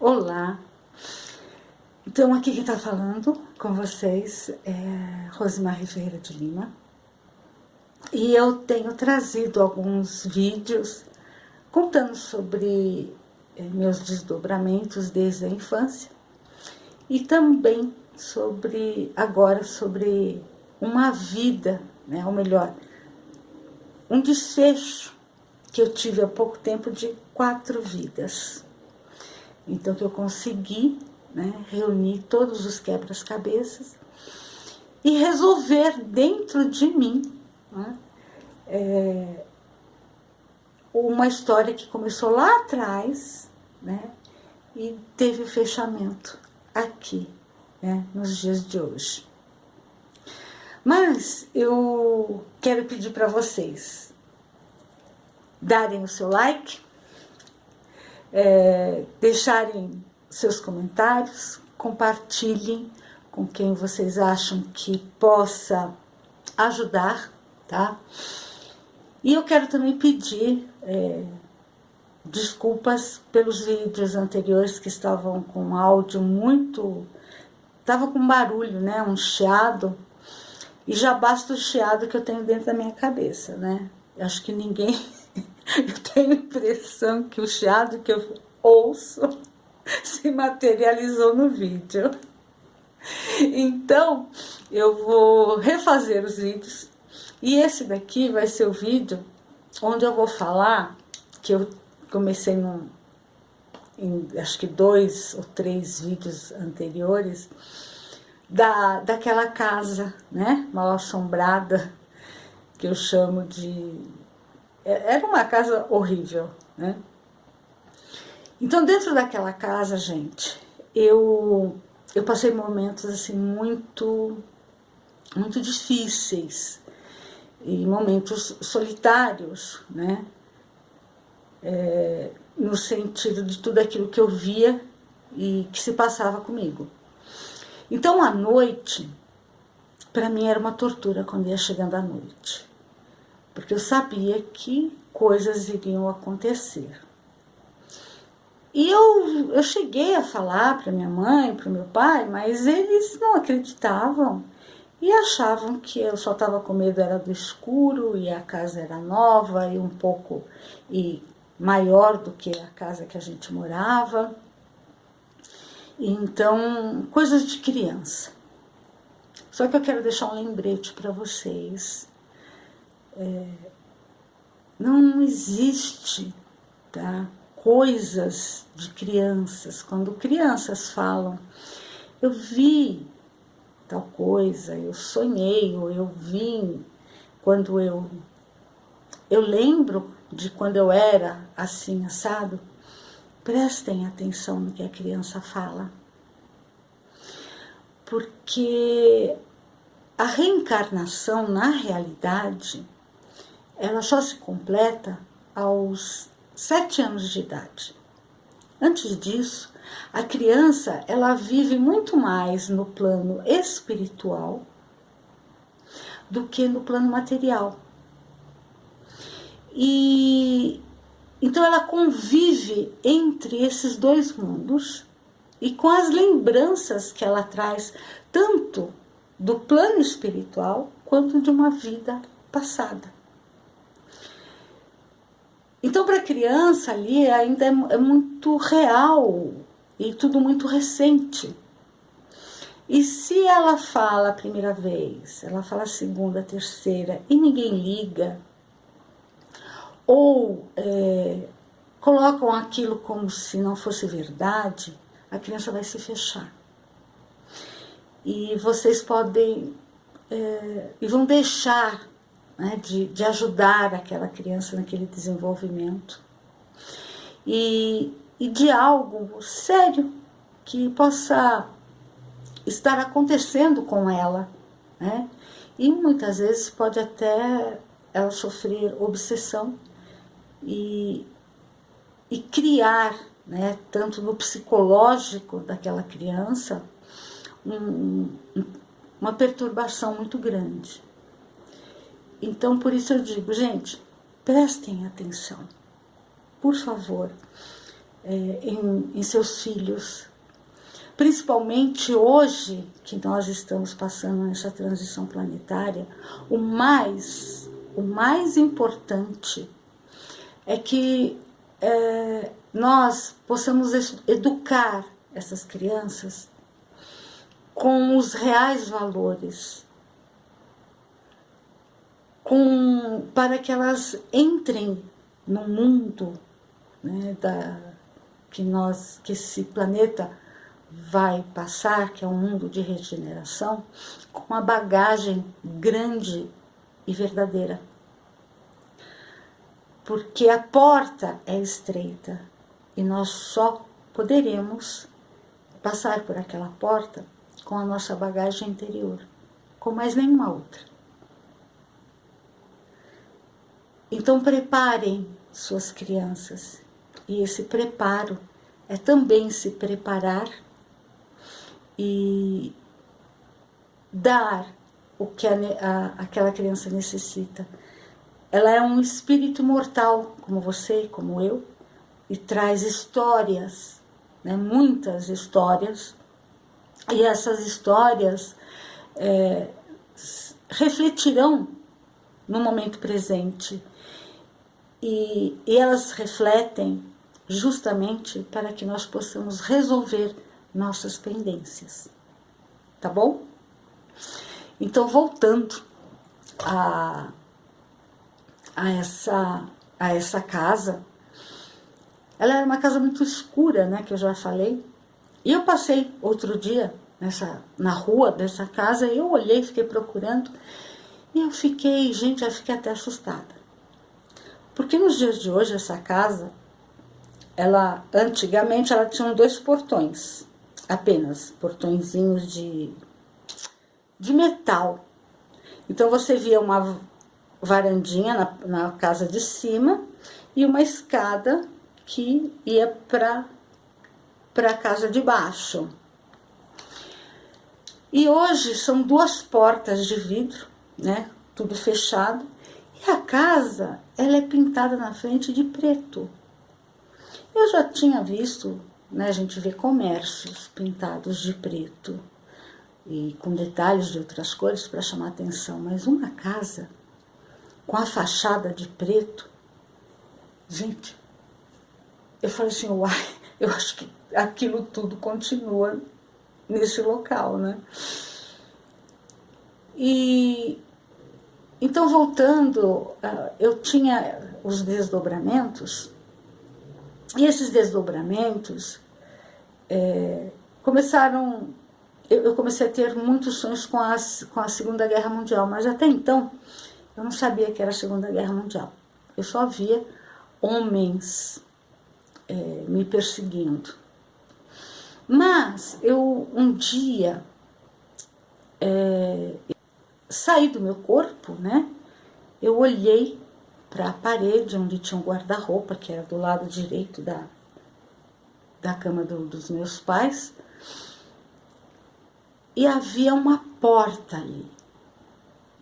Olá, então aqui quem está falando com vocês é Rosemarie Ferreira de Lima e eu tenho trazido alguns vídeos contando sobre meus desdobramentos desde a infância e também agora sobre uma vida, né, ou melhor, um desfecho que eu tive há pouco tempo de 4 vidas. Então, que eu consegui, né, reunir todos os quebra-cabeças e resolver dentro de mim, né, uma história que começou lá atrás, né, e teve o fechamento aqui, né, nos dias de hoje. Mas eu quero pedir para vocês darem o seu like, deixarem seus comentários, compartilhem com quem vocês acham que possa ajudar, tá? E eu quero também pedir desculpas pelos vídeos anteriores que estavam com áudio muito... Estava com barulho, né? Um chiado. E já basta o chiado que eu tenho dentro da minha cabeça, né? Acho que ninguém... Eu tenho a impressão que o chiado que eu ouço se materializou no vídeo. Então, eu vou refazer os vídeos. E esse daqui vai ser o vídeo onde eu vou falar, que eu comecei em acho que 2 ou 3 vídeos anteriores, daquela casa, né, mal assombrada, que eu chamo de... Era uma casa horrível, né? Então, dentro daquela casa, gente, eu passei momentos assim muito difíceis e momentos solitários, né? No sentido de tudo aquilo que eu via e que se passava comigo. Então, à noite, para mim era uma tortura quando ia chegando a noite, porque eu sabia que coisas iriam acontecer. E eu cheguei a falar para minha mãe, para o meu pai, mas eles não acreditavam e achavam que eu só estava com medo era do escuro e a casa era nova e um pouco maior do que a casa que a gente morava. Então, coisas de criança. Só que eu quero deixar um lembrete para vocês. Não existe, tá, coisas de crianças. Quando crianças falam, eu vi tal coisa, eu sonhei, ou eu vi, quando eu lembro de quando eu era assim, assado, prestem atenção no que a criança fala. Porque a reencarnação, na realidade, ela só se completa aos 7 anos de idade. Antes disso, a criança ela vive muito mais no plano espiritual do que no plano material. E então ela convive entre esses 2 mundos e com as lembranças que ela traz tanto do plano espiritual quanto de uma vida passada. Então, para a criança ali ainda é muito real e tudo muito recente. E se ela fala a primeira vez, ela fala a segunda, a terceira e ninguém liga, ou colocam aquilo como se não fosse verdade, a criança vai se fechar. E vocês podem, e vão deixar, né, de ajudar aquela criança naquele desenvolvimento. E de algo sério que possa estar acontecendo com ela, né? E muitas vezes pode até ela sofrer obsessão e criar, né, tanto no psicológico daquela criança, uma perturbação muito grande. Então, por isso eu digo, gente, prestem atenção, por favor. em seus filhos. Principalmente hoje, que nós estamos passando nessa transição planetária, o mais importante é que nós possamos educar essas crianças com os reais valores, para que elas entrem no mundo, né, que esse planeta vai passar, que é um mundo de regeneração, com uma bagagem grande e verdadeira. Porque a porta é estreita e nós só poderemos passar por aquela porta com a nossa bagagem interior, com mais nenhuma outra. Então preparem suas crianças, e esse preparo é também se preparar e dar o que aquela criança necessita. Ela é um espírito imortal, como você, como eu, e traz histórias, né, muitas histórias, e essas histórias refletirão no momento presente, e elas refletem justamente para que nós possamos resolver nossas pendências, tá bom? Então, voltando a essa casa, ela era uma casa muito escura, né, que eu já falei, e eu passei outro dia na rua dessa casa, e eu olhei, fiquei procurando, e eu fiquei até assustada, porque nos dias de hoje essa casa, antigamente ela tinha 2 portões, apenas, portõezinhos de metal. Então você via uma varandinha na casa de cima e uma escada que ia para a casa de baixo. E hoje são 2 portas de vidro, né, tudo fechado, e a casa, ela é pintada na frente de preto. Eu já tinha visto, né, a gente vê comércios pintados de preto e com detalhes de outras cores para chamar atenção, mas uma casa com a fachada de preto, gente, eu falei assim, uai, eu acho que aquilo tudo continua nesse local, né? E então, voltando, eu tinha os desdobramentos, e esses desdobramentos começaram. Eu comecei a ter muitos sonhos com a Segunda Guerra Mundial, mas até então eu não sabia que era a Segunda Guerra Mundial. Eu só via homens me perseguindo. Mas eu um dia saí do meu corpo, né? Eu olhei para a parede onde tinha um guarda-roupa, que era do lado direito da cama dos meus pais, e havia uma porta ali,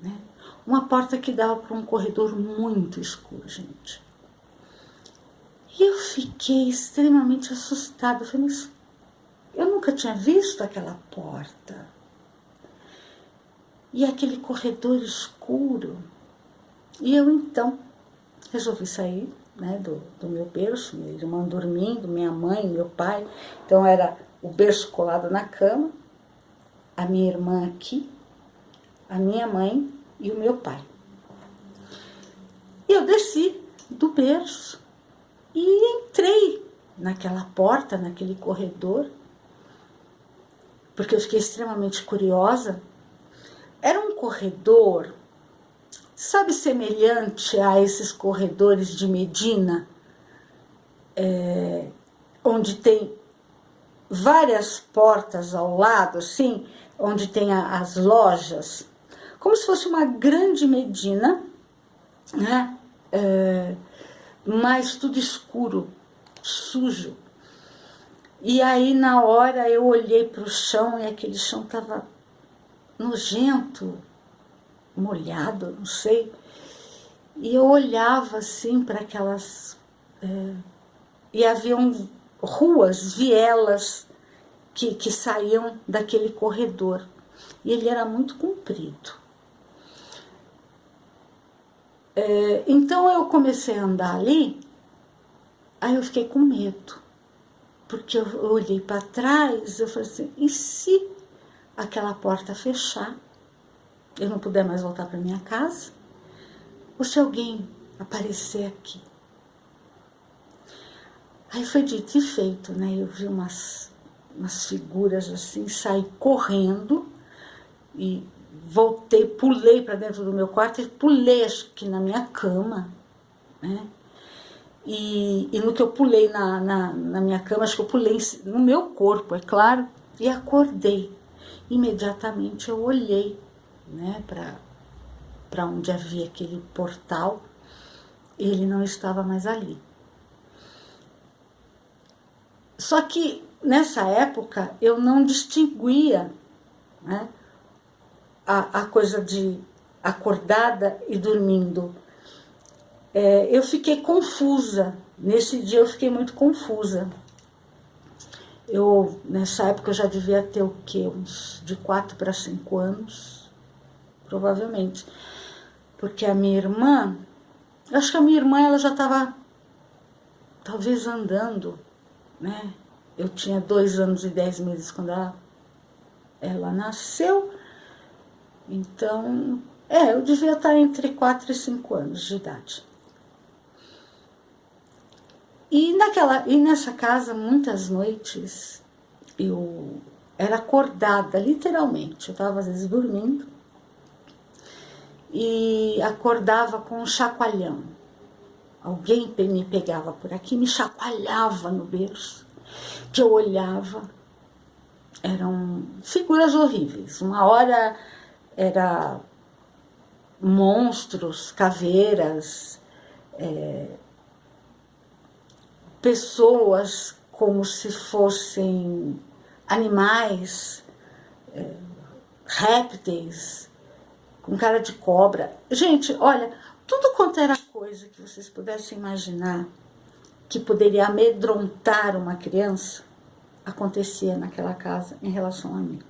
né? Uma porta que dava para um corredor muito escuro, gente. E eu fiquei extremamente assustada. Eu falei, mas eu nunca tinha visto aquela porta. E aquele corredor escuro. E eu, então, resolvi sair, né, do meu berço, minha irmã dormindo, minha mãe, meu pai. Então, era o berço colado na cama, a minha irmã aqui, a minha mãe e o meu pai. E eu desci do berço e entrei naquela porta, naquele corredor, porque eu fiquei extremamente curiosa. Era um corredor, sabe, semelhante a esses corredores de Medina, onde tem várias portas ao lado, assim, onde tem as lojas, como se fosse uma grande Medina, né? Mas tudo escuro, sujo. E aí, na hora, eu olhei para o chão e aquele chão estava nojento, molhado, não sei. E eu olhava assim para aquelas... e havia ruas, vielas que saíam daquele corredor. E ele era muito comprido. Então eu comecei a andar ali, aí eu fiquei com medo. Porque eu olhei para trás, eu falei assim, e se aquela porta fechar, eu não puder mais voltar para minha casa? Ou se alguém aparecer aqui? Aí foi dito e feito, né? Eu vi umas figuras assim, saí correndo e voltei, pulei para dentro do meu quarto e pulei, acho que na minha cama, né? E no que eu pulei na minha cama, acho que eu pulei no meu corpo, é claro, e acordei. Imediatamente eu olhei, né, para onde havia aquele portal, e ele não estava mais ali. Só que nessa época eu não distinguia, né, a coisa de acordada e dormindo. Eu fiquei confusa. Nesse dia eu fiquei muito confusa. Nessa época eu já devia ter o quê? Uns de 4 para 5 anos, provavelmente. Porque a minha irmã, acho que a minha irmã ela já estava talvez andando, né? Eu tinha 2 anos e 10 meses quando ela nasceu. Então, eu devia estar entre 4 e 5 anos de idade. E nessa casa, muitas noites, eu era acordada, literalmente. Eu estava às vezes dormindo e acordava com um chacoalhão. Alguém me pegava por aqui, me chacoalhava no berço, que eu olhava. Eram figuras horríveis. Uma hora era monstros, caveiras, pessoas como se fossem animais, répteis, com cara de cobra. Gente, olha, tudo quanto era coisa que vocês pudessem imaginar que poderia amedrontar uma criança, acontecia naquela casa em relação a mim.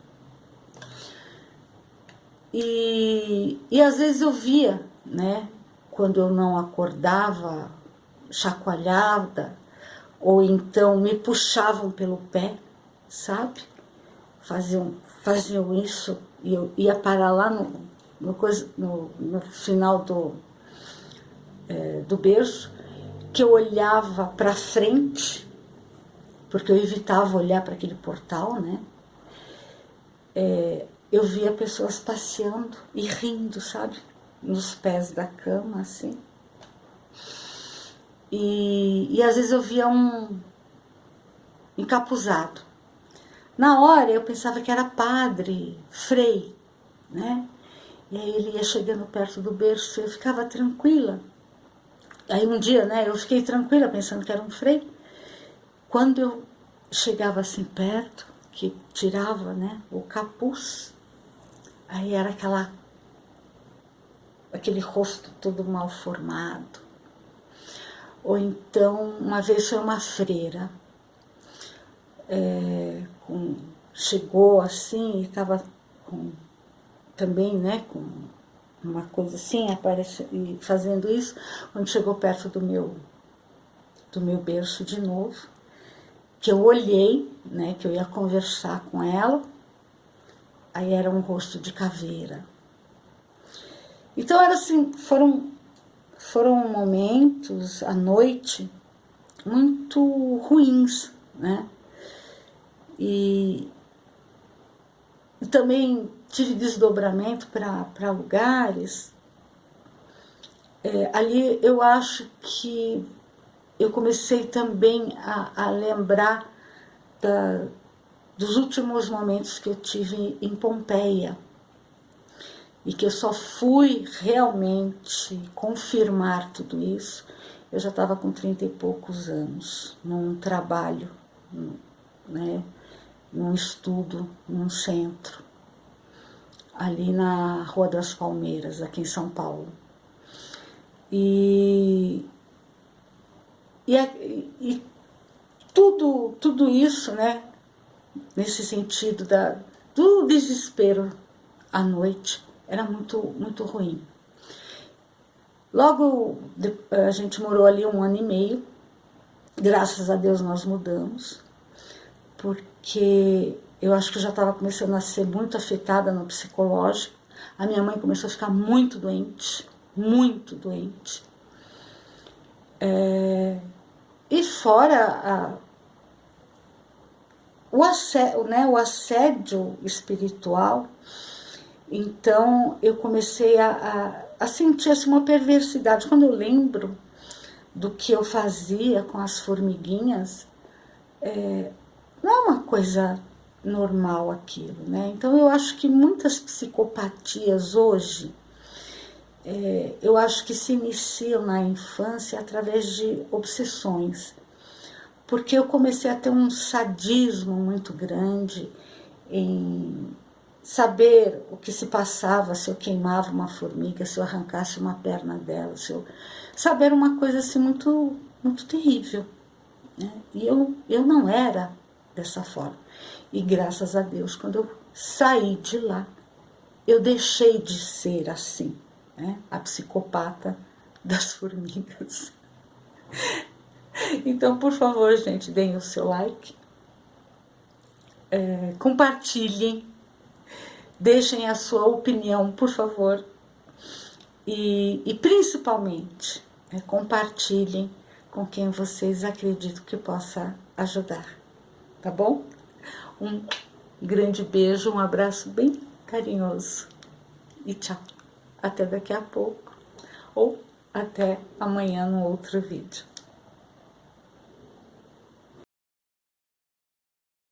E às vezes eu via, né, quando eu não acordava, chacoalhada, ou então me puxavam pelo pé, sabe? Faziam isso e eu ia parar lá no final do berço, que eu olhava para frente, porque eu evitava olhar para aquele portal, né? Eu via pessoas passeando e rindo, sabe? Nos pés da cama, assim. E às vezes eu via um encapuzado. Na hora eu pensava que era padre, frei, né? E aí ele ia chegando perto do berço e eu ficava tranquila. Aí um dia, né, eu fiquei tranquila pensando que era um frei. Quando eu chegava assim perto, que tirava, né, o capuz, aí era aquele rosto todo mal formado. Ou então, uma vez foi uma freira, chegou assim e estava também, né, com uma coisa assim, e fazendo isso. Quando chegou perto do meu berço de novo, que eu olhei, né, que eu ia conversar com ela, aí era um rosto de caveira. Então era assim, foram momentos à noite muito ruins, né? E também tive desdobramento para lugares. Ali eu acho que eu comecei também a lembrar dos últimos momentos que eu tive em Pompeia. E que eu só fui realmente confirmar tudo isso, eu já estava com 30 e poucos anos, num trabalho, né, num estudo, num centro, ali na Rua das Palmeiras, aqui em São Paulo. E tudo isso, né, nesse sentido do desespero à noite, era muito ruim. Logo, a gente morou ali 1 ano e meio, graças a Deus nós mudamos, porque eu acho que eu já estava começando a ser muito afetada no psicológico. A minha mãe começou a ficar muito doente, muito doente. E fora o assédio espiritual, então eu comecei a sentir assim, uma perversidade. Quando eu lembro do que eu fazia com as formiguinhas, não é uma coisa normal aquilo, né? Então eu acho que muitas psicopatias hoje, eu acho que se iniciam na infância através de obsessões, porque eu comecei a ter um sadismo muito grande em saber o que se passava se eu queimava uma formiga, se eu arrancasse uma perna dela, saber uma coisa assim muito terrível, né? E eu não era dessa forma. E graças a Deus, quando eu saí de lá, eu deixei de ser assim, né? A psicopata das formigas. Então, por favor, gente, deem o seu like, compartilhem, deixem a sua opinião, por favor, e principalmente, compartilhem com quem vocês acreditam que possa ajudar, tá bom? Um grande beijo, um abraço bem carinhoso e tchau. Até daqui a pouco ou até amanhã no outro vídeo.